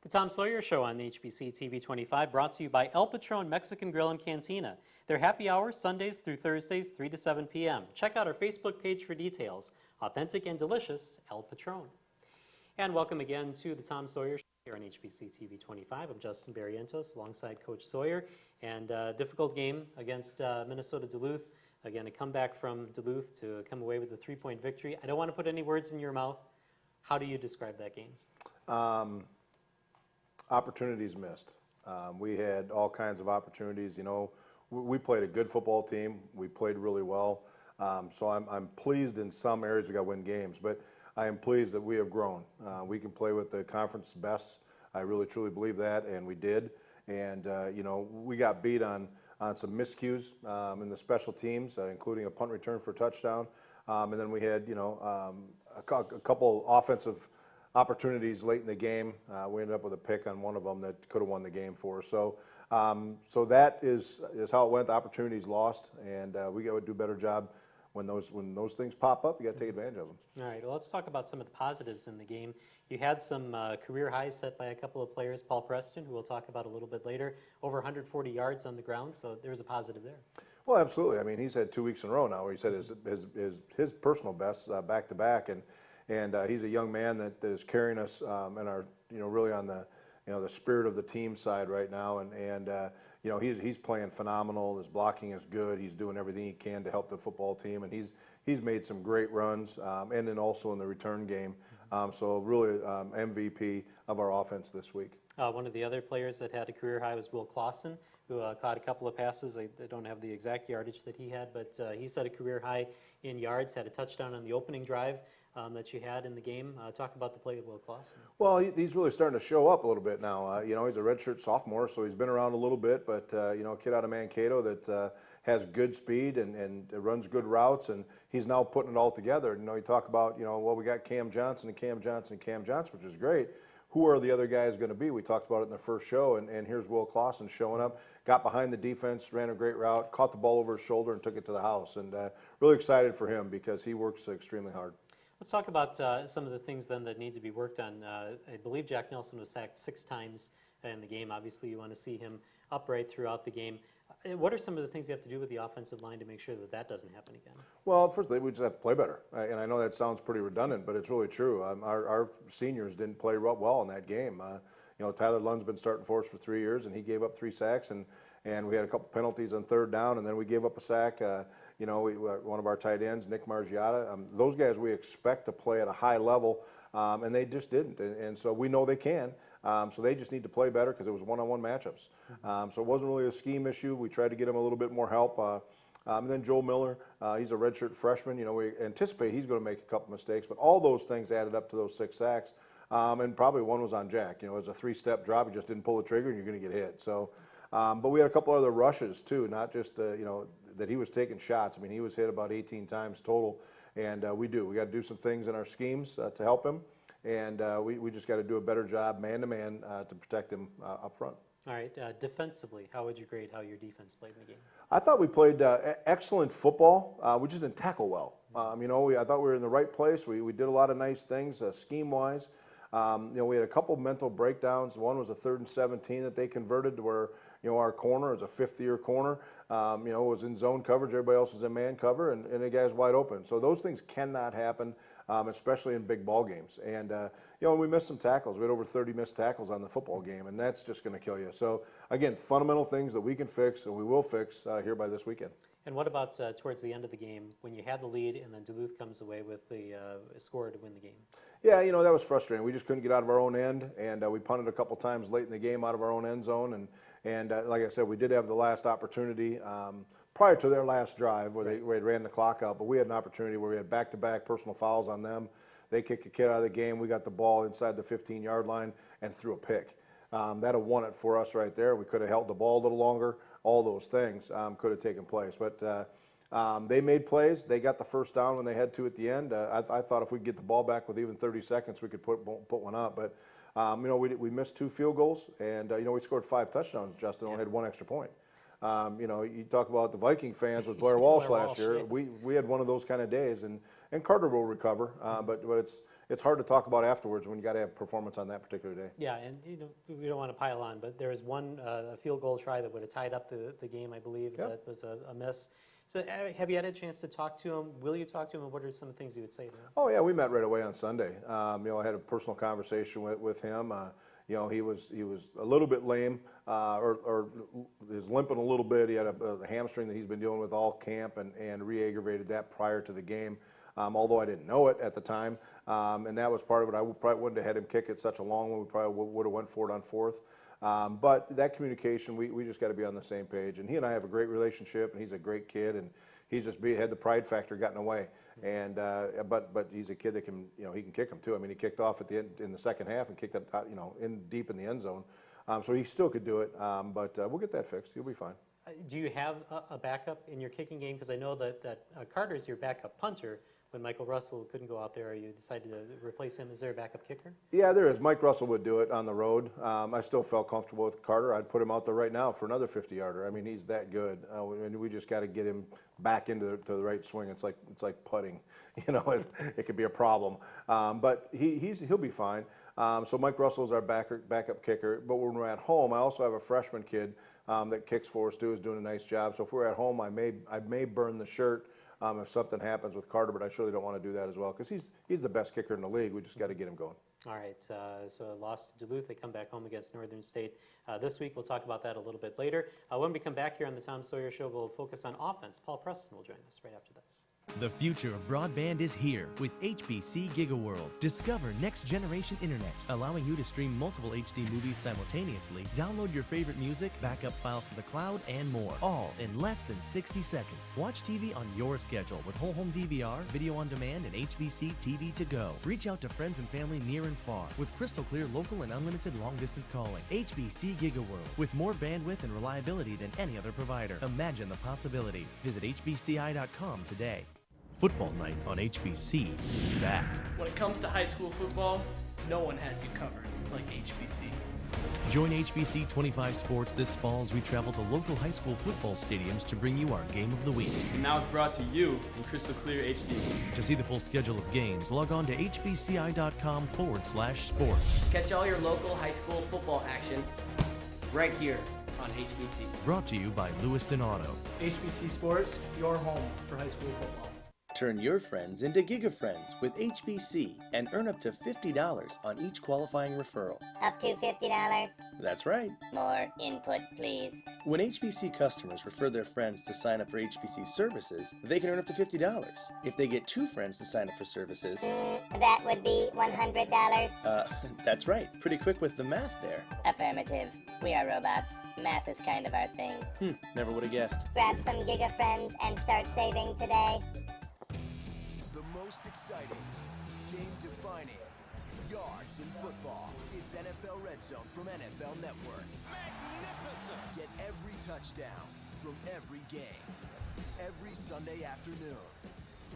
The Tom Sawyer Show on HBC TV 25, brought to you by El Patron Mexican Grill and Cantina. Their happy hour, Sundays through Thursdays, 3 to 7 p.m. Check out our Facebook page for details. Authentic and delicious El Patron. And welcome again to the Tom Sawyer Show here on HBC TV 25. I'm Justin Barrientos alongside Coach Sawyer. And difficult game against Minnesota Duluth. Again, a comeback from Duluth to come away with a 3-point victory. I don't want to put any words in your mouth. How do you describe that game? Opportunities missed. We had all kinds of opportunities. You know, we played a good football team. We played really well. So I'm pleased in some areas we got to win games, but I am pleased that we have grown. We can play with the conference best. I really truly believe that, and we did. And you know, we got beat on some miscues in the special teams, including a punt return for a touchdown. And then we had, you know, a couple offensive opportunities late in the game. We ended up with a pick on one of them that could have won the game for us. So, so that is how it went. The opportunities lost, and we got to do a better job when those things pop up. You got to take advantage of them. All right. Well, let's talk about some of the positives in the game. You had some career highs set by a couple of players. Paul Preston, who we'll talk about a little bit later, over 140 yards on the ground. So there was a positive there. Well, absolutely. I mean, he's had 2 weeks in a row now where he said his personal best back to back, and he's a young man that is carrying us and our, you know, really on the, you know, the spirit of the team side right now, and you know, he's playing phenomenal. His blocking is good. He's doing everything he can to help the football team, and he's made some great runs, and then also in the return game. So really MVP of our offense this week. One of the other players that had a career high was Will Clausen, who caught a couple of passes. I don't have the exact yardage that he had, but he set a career high in yards, had a touchdown on the opening drive that you had in the game. Talk about the play of Will Clausen. Well, he's really starting to show up a little bit now. You know, he's a redshirt sophomore, so he's been around a little bit, but you know, a kid out of Mankato that has good speed and runs good routes, and he's now putting it all together. You know, you talk about, you know, well, we got Cam Johnson and Cam Johnson and Cam Johnson, which is great. Who are the other guys going to be? We talked about it in the first show, and here's Will Clausen showing up, got behind the defense, ran a great route, caught the ball over his shoulder, and took it to the house. And really excited for him because he works extremely hard. Let's talk about some of the things then that need to be worked on. I believe Jack Nelson was sacked 6 times in the game. Obviously, you want to see him upright throughout the game. What are some of the things you have to do with the offensive line to make sure that that doesn't happen again? Well, firstly, we just have to play better. And I know that sounds pretty redundant, but it's really true. Our seniors didn't play well in that game. You know, Tyler Lund's been starting for us for 3 years, and he gave up 3 sacks, and we had a couple penalties on 3rd down, and then we gave up a sack. You know, one of our tight ends, Nick Margiotta, those guys we expect to play at a high level, and they just didn't. And so we know they can. So they just need to play better because it was one-on-one matchups. So it wasn't really a scheme issue. We tried to get him a little bit more help. And then Joel Miller, he's a redshirt freshman. You know, we anticipate he's going to make a couple mistakes, but all those things added up to those 6 sacks. And probably one was on Jack. You know, it was a 3-step drop. He just didn't pull the trigger, and you're going to get hit. So, but we had a couple other rushes too, not just you know, that he was taking shots. I mean, he was hit about 18 times total, and we got to do some things in our schemes to help him. And we just got to do a better job man-to-man to protect him up front. All right, defensively, how would you grade how your defense played in the game? I thought we played excellent football. We just didn't tackle well. You know, I thought we were in the right place. We did a lot of nice things scheme-wise. You know, we had a couple mental breakdowns. One was a 3rd and 17 that they converted to where, you know, our corner is a 5th-year corner. You know, was in zone coverage. Everybody else was in man cover, and the guy's wide open. So those things cannot happen. Especially in big ball games. And, you know, we missed some tackles. We had over 30 missed tackles on the football game, and that's just going to kill you. So, again, fundamental things that we can fix and we will fix here by this weekend. And what about towards the end of the game when you had the lead and then Duluth comes away with the score to win the game? Yeah, you know, that was frustrating. We just couldn't get out of our own end, and we punted a couple times late in the game out of our own end zone. And like I said, we did have the last opportunity prior to their last drive where they ran the clock out, but we had an opportunity where we had back-to-back personal fouls on them. They kicked a kid out of the game. We got the ball inside the 15-yard line and threw a pick. That have won it for us right there. We could have held the ball a little longer. All those things could have taken place. But they made plays. They got the first down when they had to at the end. I thought if we could get the ball back with even 30 seconds, we could put one up. But, you know, we missed 2 field goals, and, you know, we scored 5 touchdowns, Justin, only had 1 extra point. You know, you talk about the Viking fans with Blair Walsh last year. Yes. We had one of those kind of days, and Carter will recover, but it's hard to talk about afterwards when you got to have performance on that particular day. Yeah, and we don't want to pile on, but there was one a field goal try that would have tied up the game, I believe. Yep. That was a miss. So have you had a chance to talk to him? Will you talk to him, and what are some things you would say to him? Oh yeah, we met right away on Sunday. I had a personal conversation with him. He was a little bit lame, or is limping a little bit. He had a hamstring that he's been dealing with all camp, and re-aggravated that prior to the game. Although I didn't know it at the time, and that was part of it. I probably wouldn't have had him kick it such a long one. We probably would have went for it on fourth. But that communication, we just got to be on the same page. And he and I have a great relationship, and he's a great kid, and he's just had the pride factor gotten away. And but he's a kid that can, he can kick them too. I mean, he kicked off at the end in the second half and kicked it, deep in the end zone. So he still could do it. But we'll get that fixed. He'll be fine. Do you have a backup in your kicking game? Because I know that Carter's your backup punter. When Michael Russell couldn't go out there, you decided to replace him. Is there a backup kicker? Yeah, there is. Mike Russell would do it on the road. I still felt comfortable with Carter. I'd put him out there right now for another 50-yarder. I mean, he's that good. And we just got to get him back into the right swing. It's like putting. It could be a problem. But he'll be fine. So Mike Russell is our backup kicker. But when we're at home, I also have a freshman kid that kicks for us too, is doing a nice job. So if we're at home, I may burn the shirt if something happens with Carter, but I surely don't want to do that as well because he's the best kicker in the league. We just got to get him going. All right, so lost to Duluth. They come back home against Northern State this week. We'll talk about that a little bit later. When we come back here on the Tom Sawyer Show, we'll focus on offense. Paul Preston will join us right after this. The future of broadband is here with HBC GigaWorld. Discover next-generation internet, allowing you to stream multiple HD movies simultaneously, download your favorite music, backup files to the cloud, and more, all in less than 60 seconds. Watch TV on your schedule with whole home DVR, video on demand, and HBC TV to go. Reach out to friends and family near and far with crystal clear local and unlimited long-distance calling. HBC GigaWorld with more bandwidth and reliability than any other provider. Imagine the possibilities. Visit hbci.com today. Football night on HBC is back. When it comes to high school football, no one has you covered like HBC. Join HBC 25 Sports this fall as we travel to local high school football stadiums to bring you our game of the week. And now it's brought to you in crystal clear HD. To see the full schedule of games, log on to hbci.com/sports. Catch all your local high school football action right here on HBC. Brought to you by Lewiston Auto. HBC Sports, your home for high school football. Turn your friends into GigaFriends with HBC and earn up to $50 on each qualifying referral. Up to $50. That's right. More input, please. When HBC customers refer their friends to sign up for HBC services, they can earn up to $50. If they get 2 friends to sign up for services, That would be $100. That's right. Pretty quick with the math there. Affirmative. We are robots. Math is kind of our thing. Never would have guessed. Grab some Giga Friends and start saving today. The most exciting, game-defining yards in football. It's NFL Red Zone from NFL Network. Magnificent! Get every touchdown from every game, every Sunday afternoon.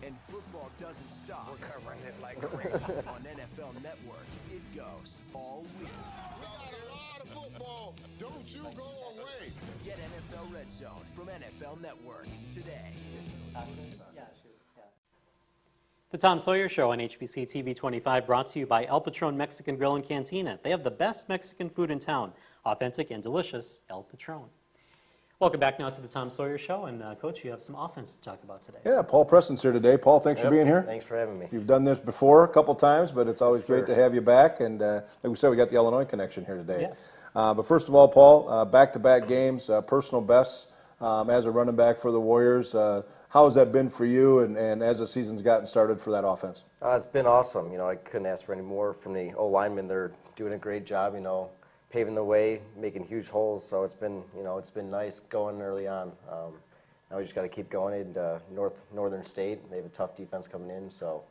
And football doesn't stop. We're covering it like crazy. On NFL Network, it goes all week. We got a lot of football. Don't you go away. Get NFL Red Zone from NFL Network today. The Tom Sawyer Show on HBC TV 25 brought to you by El Patron Mexican Grill and Cantina. They have the best Mexican food in town. Authentic and delicious El Patron. Welcome back now to the Tom Sawyer Show. And Coach, you have some offense to talk about today. Yeah, Paul Preston's here today. Paul, thanks for being here. Thanks for having me. You've done this before a couple times, but it's always Yes, great to have you back. And like we said, we got the Illinois connection here today. Yes. But first of all, Paul, back-to-back games, personal bests as a running back for the Warriors. How has that been for you and as the season's gotten started for that offense? It's been awesome. I couldn't ask for any more from the O-linemen. They're doing a great job, paving the way, making huge holes. So it's been nice going early on. Now we just got to keep going into Northern State. They have a tough defense coming in, so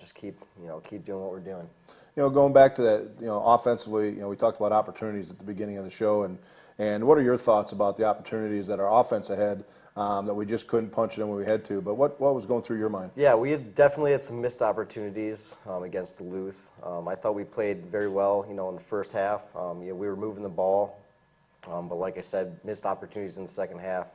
just keep doing what we're doing. Going back to that, offensively, we talked about opportunities at the beginning of the show, and what are your thoughts about the opportunities that our offense ahead that we just couldn't punch it in when we had to? But what was going through your mind? Yeah, we have definitely had some missed opportunities against Duluth. I thought we played very well, in the first half. We were moving the ball, but like I said, missed opportunities in the second half.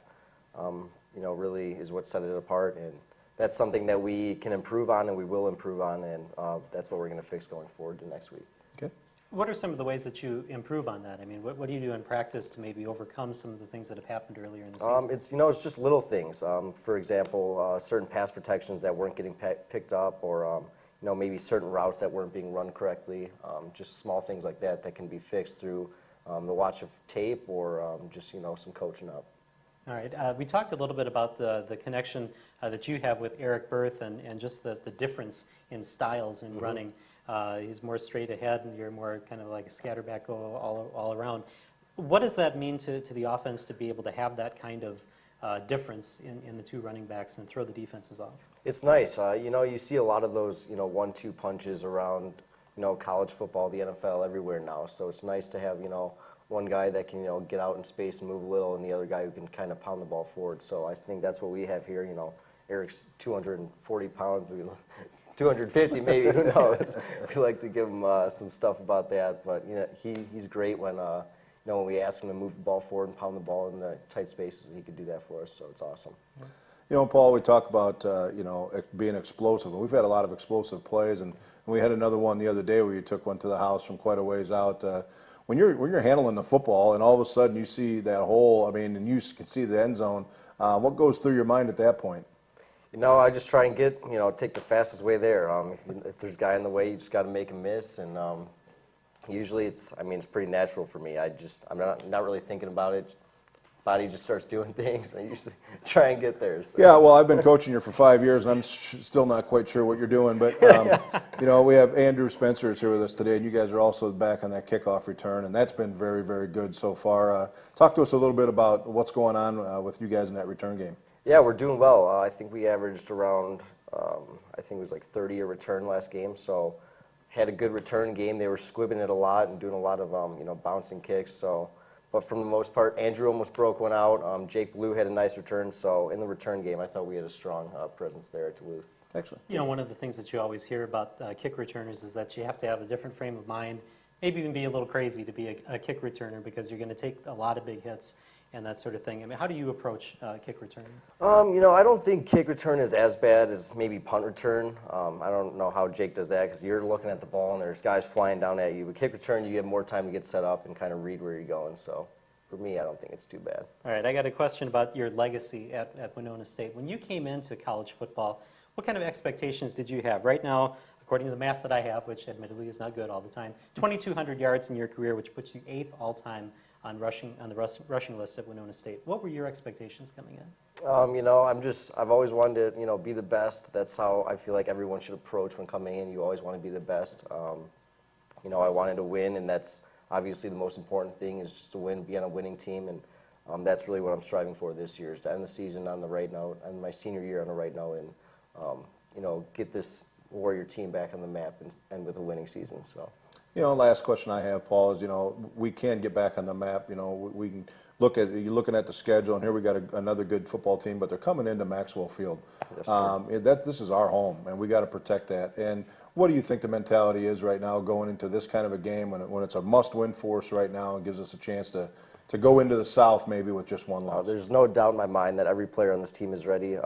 Really is what set it apart. And that's something that we can improve on and we will improve on, and that's what we're going to fix going forward to next week. Okay. What are some of the ways that you improve on that? I mean, what do you do in practice to maybe overcome some of the things that have happened earlier in the season? It's just little things. For example, certain pass protections that weren't getting picked up, or maybe certain routes that weren't being run correctly. Just small things like that that can be fixed through the watch of tape or just some coaching up. All right. We talked a little bit about the connection that you have with Eric Berth and just the difference in styles in running. He's more straight ahead, and you're more kind of like a scatterback all around. What does that mean to the offense to be able to have that kind of difference in the two running backs and throw the defenses off? It's nice. You see a lot of those 1-2 punches around college football, the NFL, everywhere now. So it's nice to have one guy that can get out in space and move a little, and the other guy who can kind of pound the ball forward. So I think that's what we have here. Eric's 240 pounds. 250 maybe, who knows? We like to give him some stuff about that, but he's great when when we ask him to move the ball forward and pound the ball in the tight spaces, he could do that for us. So it's awesome. Paul, we talk about being explosive, and we've had a lot of explosive plays, and we had another one the other day where you took one to the house from quite a ways out. When you're handling the football, and all of a sudden you see that hole, and you can see the end zone, what goes through your mind at that point? I just try and take the fastest way there. If there's a guy in the way, you just got to make him miss, and usually it's pretty natural for me. I'm not really thinking about it. Body just starts doing things, and I usually try and get there. So. Yeah, well, I've been coaching here for 5 years, and I'm still not quite sure what you're doing. But, we have Andrew Spencer is here with us today, and you guys are also back on that kickoff return, and that's been very, very good so far. Talk to us a little bit about what's going on with you guys in that return game. Yeah, we're doing well. I think we averaged around, I think it was like 30 a return last game, so had a good return game. They were squibbing it a lot and doing a lot of, bouncing kicks. So. But for the most part, Andrew almost broke one out. Jake Blue had a nice return. So in the return game, I thought we had a strong presence there at Duluth. Excellent. One of the things that you always hear about kick returners is that you have to have a different frame of mind, maybe even be a little crazy to be a kick returner because you're going to take a lot of big hits and that sort of thing. How do you approach kick return? I don't think kick return is as bad as maybe punt return. I don't know how Jake does that because you're looking at the ball and there's guys flying down at you. But kick return, you have more time to get set up and kind of read where you're going. So for me, I don't think it's too bad. All right, I got a question about your legacy at Winona State. When you came into college football, what kind of expectations did you have? Right now, according to the math that I have, which admittedly is not good all the time, 2,200 yards in your career, which puts you 8th all-time on the rushing list at Winona State. What were your expectations coming in? I've always wanted to, be the best. That's how I feel like everyone should approach when coming in. You always want to be the best. I wanted to win, and that's obviously the most important thing is just to win, be on a winning team, and that's really what I'm striving for this year is to end the season on the right note, and my senior year on the right note, and get this Warrior team back on the map and with a winning season. So. Last question I have, Paul, is, we can get back on the map. We can look at, you're looking at the schedule, and here we got another good football team, but they're coming into Maxwell Field. Yes, sir. This is our home, and we got to protect that. And what do you think the mentality is right now going into this kind of a game when it's a must-win for us right now and gives us a chance to go into the South maybe with just one loss? There's no doubt in my mind that every player on this team is ready.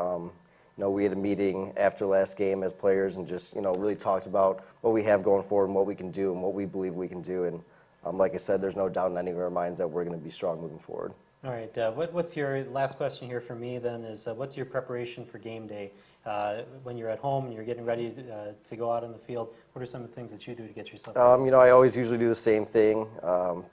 We had a meeting after last game as players and just, really talked about what we have going forward and what we can do and what we believe we can do. And like I said, there's no doubt in any of our minds that we're going to be strong moving forward. All right. What's your last question here for me then is what's your preparation for game day? When you're at home and you're getting ready to go out on the field, what are some of the things that you do to get yourself ready? I always usually do the same thing,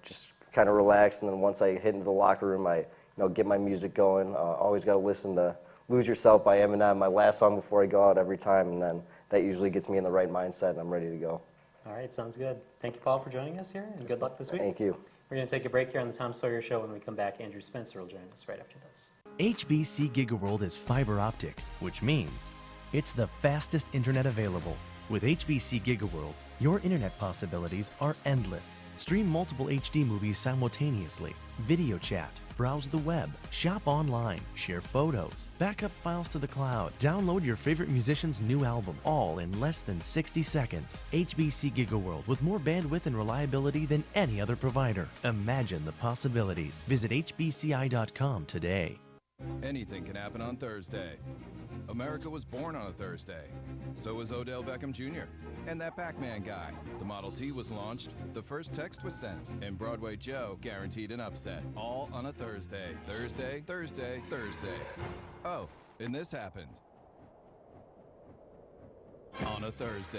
just kind of relax. And then once I hit into the locker room, I get my music going. Always got to listen to Lose Yourself by Eminem, my last song before I go out every time, and then that usually gets me in the right mindset and I'm ready to go. All right, sounds good. Thank you, Paul, for joining us here, and good luck this week. Thank you. We're going to take a break here on the Tom Sawyer Show. When we come back, Andrew Spencer will join us right after this. HBC GigaWorld is fiber optic, which means it's the fastest internet available. With HBC GigaWorld, your internet possibilities are endless. Stream multiple HD movies simultaneously, video chat, browse the web, shop online, share photos, backup files to the cloud, download your favorite musician's new album, all in less than 60 seconds. HBC GigaWorld with more bandwidth and reliability than any other provider. Imagine the possibilities. Visit hbci.com today. Anything can happen on Thursday. America was born on a Thursday. So was Odell Beckham Jr. and that Pac-Man guy. The Model T was launched, the first text was sent, and Broadway Joe guaranteed an upset. All on a Thursday. Thursday, Thursday, Thursday. Oh, and this happened on a Thursday.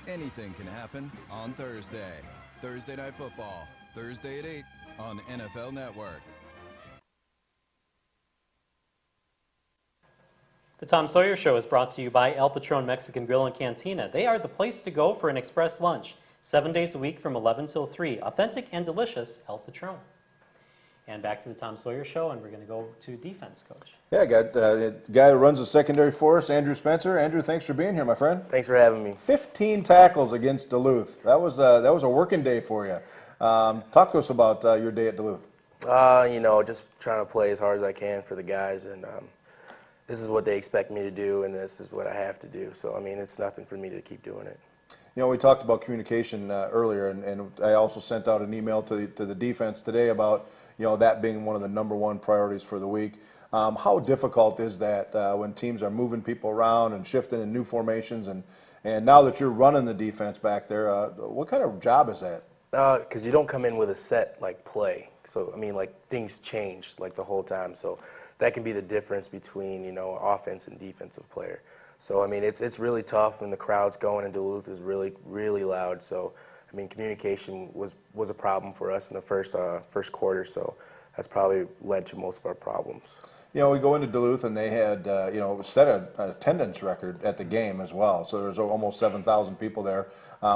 Anything can happen on Thursday. Thursday Night Football, Thursday at 8 on NFL Network. The Tom Sawyer Show is brought to you by El Patron Mexican Grill and Cantina. They are the place to go for an express lunch, 7 days a week from 11 till 3. Authentic and delicious El Patron. And back to the Tom Sawyer Show, and we're going to go to defense, Coach. Yeah, I got a guy who runs the secondary for us, Andrew Spencer. Andrew, thanks for being here, my friend. Thanks for having me. 15 tackles against Duluth. That was a working day for you. Talk to us about your day at Duluth. Just trying to play as hard as I can for the guys, and this is what they expect me to do, and this is what I have to do. So, I mean, it's nothing for me to keep doing it. You know, we talked about communication earlier, and I also sent out an email to the defense today about, that being one of the #1 priorities for the week. How difficult is that when teams are moving people around and shifting in new formations, and now that you're running the defense back there, what kind of job is that? Because you don't come in with a set, play. So, I mean, things change, the whole time. So that can be the difference between, offense and defensive player. So, I mean, it's really tough when the crowd's going, and Duluth is really, really loud. So, I mean, communication was a problem for us in the first quarter. So that's probably led to most of our problems. We go into Duluth, and they had, set an attendance record at the game as well. So there's almost 7,000 people there,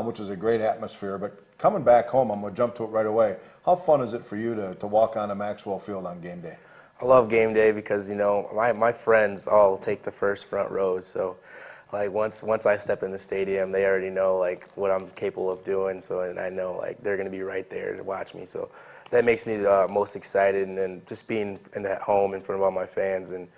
which is a great atmosphere. But coming back home, I'm going to jump to it right away. How fun is it for you to walk onto Maxwell Field on game day? I love game day because, my friends all take the first front rows. So, once I step in the stadium, they already know, what I'm capable of doing. So, and I know, they're going to be right there to watch me. So that makes me most excited, and then just being at home in front of all my fans and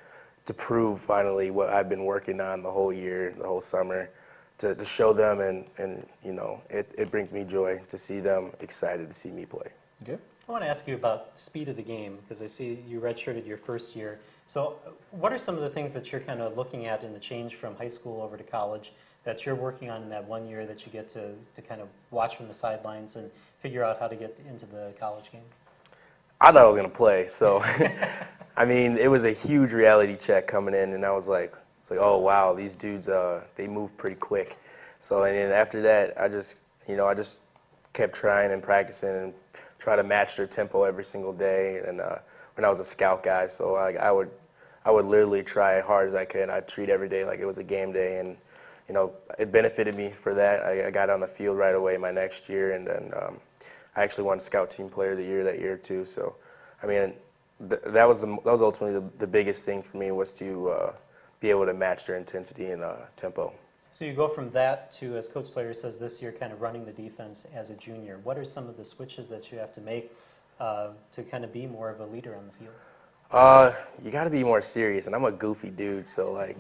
to prove finally what I've been working on the whole year, the whole summer, to show them, and it brings me joy to see them excited to see me play. Okay. I want to ask you about the speed of the game, because I see you redshirted your first year. So what are some of the things that you're kind of looking at in the change from high school over to college that you're working on in that 1 year that you get to kind of watch from the sidelines and figure out how to get into the college game? I thought I was going to play. So, I mean, it was a huge reality check coming in, and I was like, oh, wow, these dudes, they move pretty quick. So, and then after that, I just kept trying and practicing and try to match their tempo every single day. And when I was a scout guy, so I would literally try as hard as I could. I'd treat every day like it was a game day, and it benefited me for that. I got on the field right away my next year, and then I actually won Scout Team Player of the Year that year too. So, I mean, that was ultimately the biggest thing for me, was to be able to match their intensity and tempo. So you go from that to, as Coach Sawyer says this year, kind of running the defense as a junior. What are some of the switches that you have to make to kind of be more of a leader on the field? You got to be more serious, and I'm a goofy dude, so I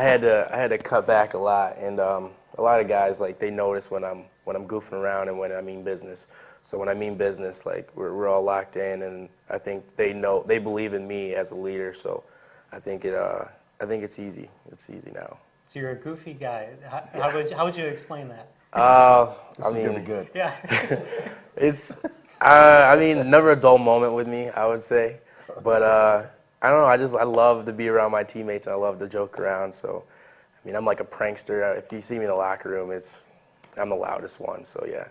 had to cut back a lot, and a lot of guys they notice when I'm goofing around and when I mean business. So when I mean business, we're all locked in, and I think they believe in me as a leader. So I think it's easy. It's easy now. So you're a goofy guy. How would you explain that? This is gonna be good. Yeah. It's never a dull moment with me, I would say. But I don't know. I love to be around my teammates, and I love to joke around. So, I mean, I'm like a prankster. If you see me in the locker room, I'm the loudest one. So yeah.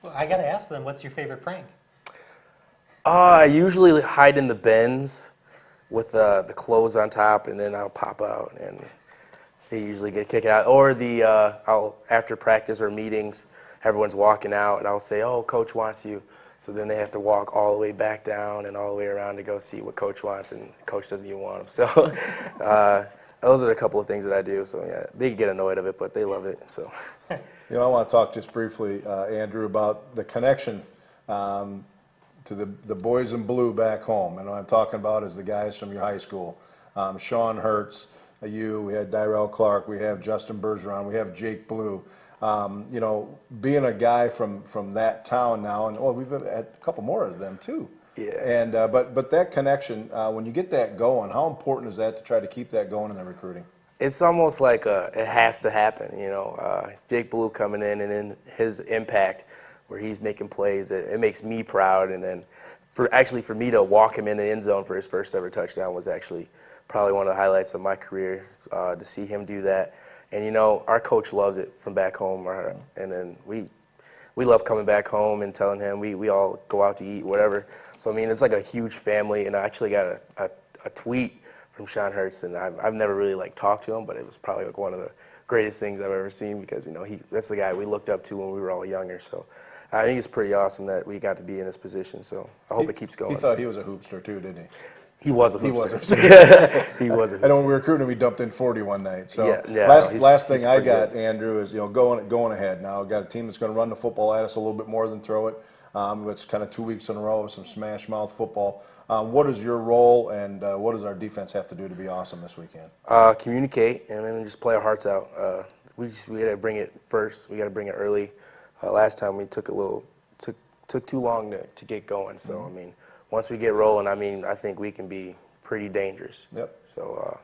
Well, I got to ask them, what's your favorite prank? I usually hide in the bins with the clothes on top, and then I'll pop out, and they usually get kicked out. Or after practice or meetings, everyone's walking out, and I'll say, "Oh, Coach wants you." So then they have to walk all the way back down and all the way around to go see what Coach wants, and Coach doesn't even want them. So those are a couple of things that I do. So yeah, they get annoyed of it, but they love it. So. I want to talk just briefly, Andrew, about the connection to the boys in blue back home. And what I'm talking about is the guys from your high school. Sean Hertz, we had Dyrell Clark, we have Justin Bergeron, we have Jake Blue. Being a guy from that town now, and we've had a couple more of them too. And but that connection, when you get that going, how important is that to try to keep that going in the recruiting? It's almost like it has to happen, you know. Jake Blue coming in and then his impact, where he's making plays, it makes me proud. And then for me to walk him in the end zone for his first ever touchdown was actually probably one of the highlights of my career, to see him do that. And you know, our coach loves it from back home, and then we love coming back home and telling him we all go out to eat, whatever. So I mean, it's like a huge family. And I actually got a tweet from Sean Hurts, and I've never really like talked to him, but it was probably like one of the greatest things I've ever seen, because you know that's the guy we looked up to when we were all younger. So I think it's pretty awesome that we got to be in this position. So I hope it keeps going. He thought he was a hoopster too, didn't he? He was a hoopster. He was a hoopster. He was a hoopster. I know when we were recruiting him, we dumped in 40 one night. So yeah, last thing I pretty got, good. Andrew, is going ahead. Now I've got a team that's going to run the football at us a little bit more than throw it. It's kind of 2 weeks in a row of some smash mouth football. What is your role, and what does our defense have to do to be awesome this weekend? Communicate, and then just play our hearts out. We got to bring it first. We got to bring it early. Last time we took too long to get going. So I mean, once we get rolling, I mean, I think we can be pretty dangerous. Yep. So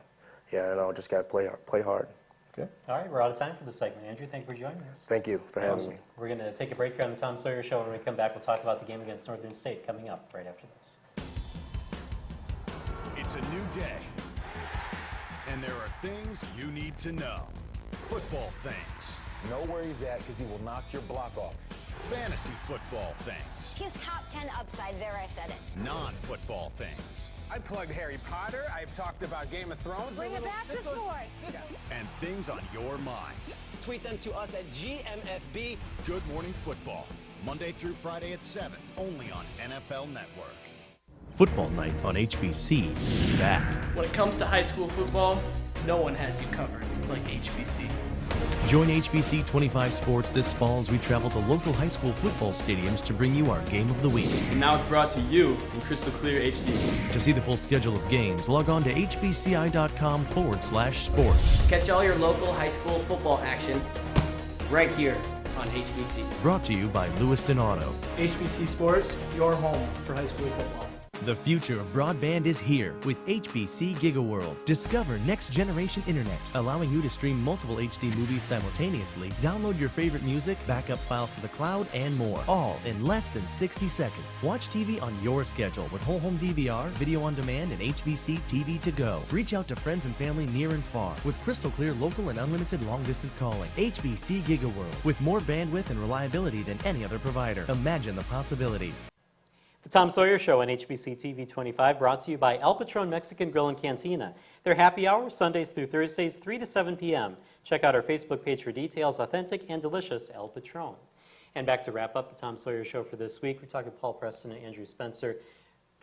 yeah, and I'll just got to play hard. Okay. All right, we're out of time for this segment. Andrew, thank you for joining us. Thank you for having me. We're going to take a break here on the Tom Sawyer Show. When we come back, we'll talk about the game against Northern State coming up right after this. It's a new day, and there are things you need to know. Football things. Know where he's at, because he will knock your block off. Fantasy football things. His top 10 upside, there I said it. Non-football things. I plugged Harry Potter. I've talked about Game of Thrones. Bring it back to sports. And things on your mind. Tweet them to us at GMFB. Good Morning Football. Monday through Friday at 7, only on NFL Network. Football night on HBC is back. When it comes to high school football, no one has you covered like HBC. Join HBC 25 Sports this fall as we travel to local high school football stadiums to bring you our game of the week. And now it's brought to you in crystal clear HD. To see the full schedule of games, log on to hbci.com/sports. Catch all your local high school football action right here on HBC. Brought to you by Lewiston Auto. HBC Sports, your home for high school football. The future of broadband is here with HBC GigaWorld. Discover next-generation internet, allowing you to stream multiple HD movies simultaneously, download your favorite music, backup files to the cloud, and more, all in less than 60 seconds. Watch TV on your schedule with whole home DVR, video on demand, and HBC TV to go. Reach out to friends and family near and far with crystal clear local and unlimited long-distance calling. HBC GigaWorld, with more bandwidth and reliability than any other provider. Imagine the possibilities. The Tom Sawyer Show on HBC TV 25, brought to you by El Patron Mexican Grill and Cantina. Their happy hour, Sundays through Thursdays, 3 to 7 p.m. Check out our Facebook page for details. Authentic and delicious El Patron. And back to wrap up the Tom Sawyer Show for this week, we're talking Paul Preston and Andrew Spencer.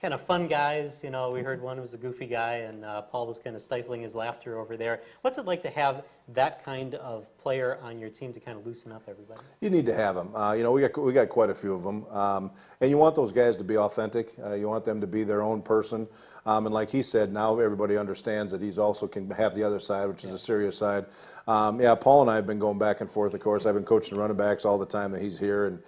Kind of fun guys, you know, we heard one was a goofy guy, and Paul was kind of stifling his laughter over there. What's it like to have that kind of player on your team to kind of loosen up everybody? You need to have them. You know, we got quite a few of them, and you want those guys to be authentic. You want them to be their own person. And like he said, now everybody understands that he's also can have the other side, which is a serious side. Yeah, Paul and I have been going back and forth. Of course, I've been coaching running backs all the time that he's here, and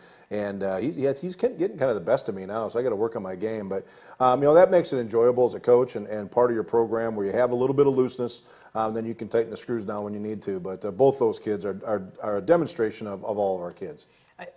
he's getting kind of the best of me now, so I got to work on my game. But you know, that makes it enjoyable as a coach and part of your program where you have a little bit of looseness. Then you can tighten the screws down when you need to. But both those kids are a demonstration of all of our kids.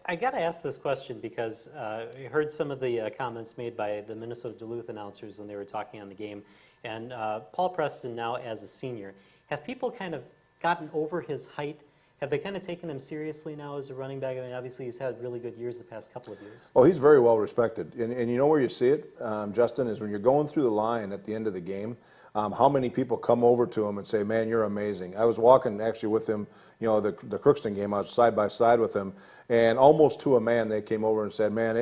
I got to ask this question because I heard some of the comments made by the Minnesota Duluth announcers when they were talking on the game. And Paul Preston now as a senior, have people kind of gotten over his height? Have they kind of taken him seriously now as a running back? I mean, obviously he's had really good years the past couple of years. Oh, he's very well respected. And you know where you see it, Justin, is when you're going through the line at the end of the game, how many people come over to him and say, man, you're amazing. I was walking actually with him, you know, the Crookston game, I was side by side with him, and almost to a man they came over and said, man,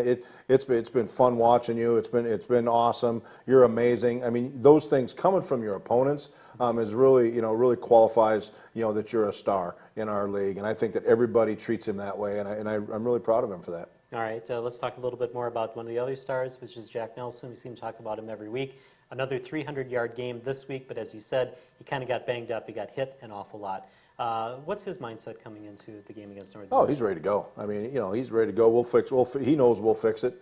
it's been fun watching you. It's been awesome. You're amazing. I mean, those things coming from your opponents is really, you know, really qualifies, you know, that you're a star in our league. And I think that everybody treats him that way, and I'm really proud of him for that. All right, let's talk a little bit more about one of the other stars, which is Jack Nelson. We seem to talk about him every week. Another 300-yard game this week, but as you said, he kind of got banged up. He got hit an awful lot. What's his mindset coming into the game against Northern Oh, State? he's ready to go. I mean, he's ready to go. He knows we'll fix it.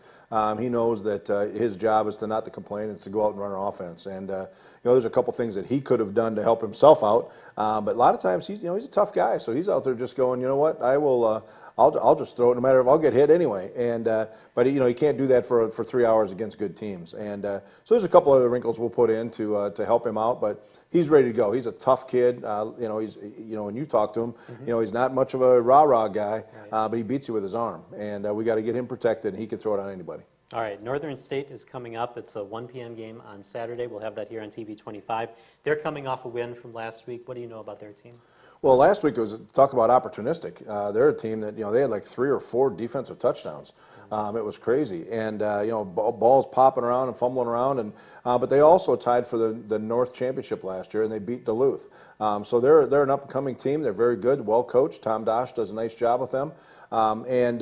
He knows that his job is to not to complain, it's to go out and run our offense. And there's a couple things that he could have done to help himself out. But a lot of times he's a tough guy, so he's out there just going, you know what, I will. I'll just throw it no matter if I'll get hit anyway. And but he can't do that for 3 hours against good teams. And so there's a couple other wrinkles we'll put in to help him out. But he's ready to go. He's a tough kid. He's when you talk to him, he's not much of a rah-rah guy, but he beats you with his arm. And we got to get him protected. And he can throw it on anybody. All right, Northern State is coming up. It's a 1 p.m. game on Saturday. We'll have that here on TV 25. They're coming off a win from last week. What do you know about their team? Well, last week it was talk about opportunistic. They're a team that they had like 3 or 4 defensive touchdowns. It was crazy, and balls popping around and fumbling around, and but they also tied for the North Championship last year, and they beat Duluth. So they're an up-and-coming team. They're very good, well coached. Tom Dosh does a nice job with them, and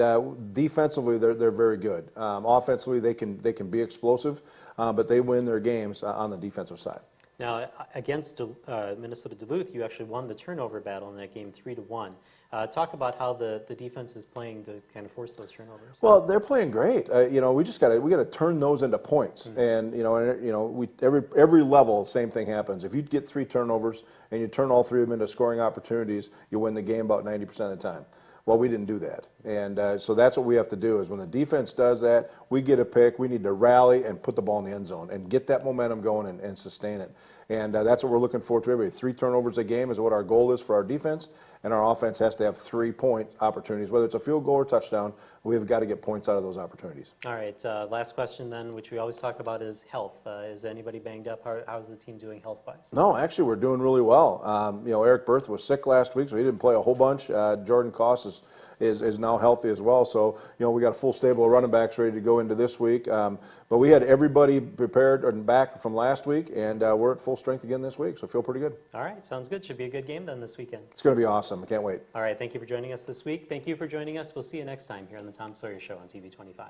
defensively they're very good. Offensively they can be explosive, but they win their games on the defensive side. Now, against Minnesota Duluth, you actually won the turnover battle in that game 3-1. Talk about how the defense is playing to kind of force those turnovers. Well, they're playing great. We just got to turn those into points, and every level, same thing happens. If you get 3 turnovers and you turn all 3 of them into scoring opportunities, you win the game about 90% of the time. Well, we didn't do that, and so that's what we have to do. Is when the defense does that, we get a pick. We need to rally and put the ball in the end zone and get that momentum going and sustain it. And that's what we're looking forward to. 3 turnovers a game is what our goal is for our defense, and our offense has to have 3-point opportunities, whether it's a field goal or touchdown. We've got to get points out of those opportunities. All right, last question then, which we always talk about, is health. Is anybody banged up? How's the team doing health-wise? No, actually, we're doing really well. Eric Berth was sick last week, so he didn't play a whole bunch. Jordan Koss is now healthy as well. So, we got a full stable of running backs ready to go into this week. But we had everybody prepared and back from last week, and we're at full strength again this week, so feel pretty good. All right, sounds good. Should be a good game then this weekend. It's going to be awesome. I can't wait. All right, thank you for joining us this week. Thank you for joining us. We'll see you next time here on the Tom Sawyer Show on TV 25.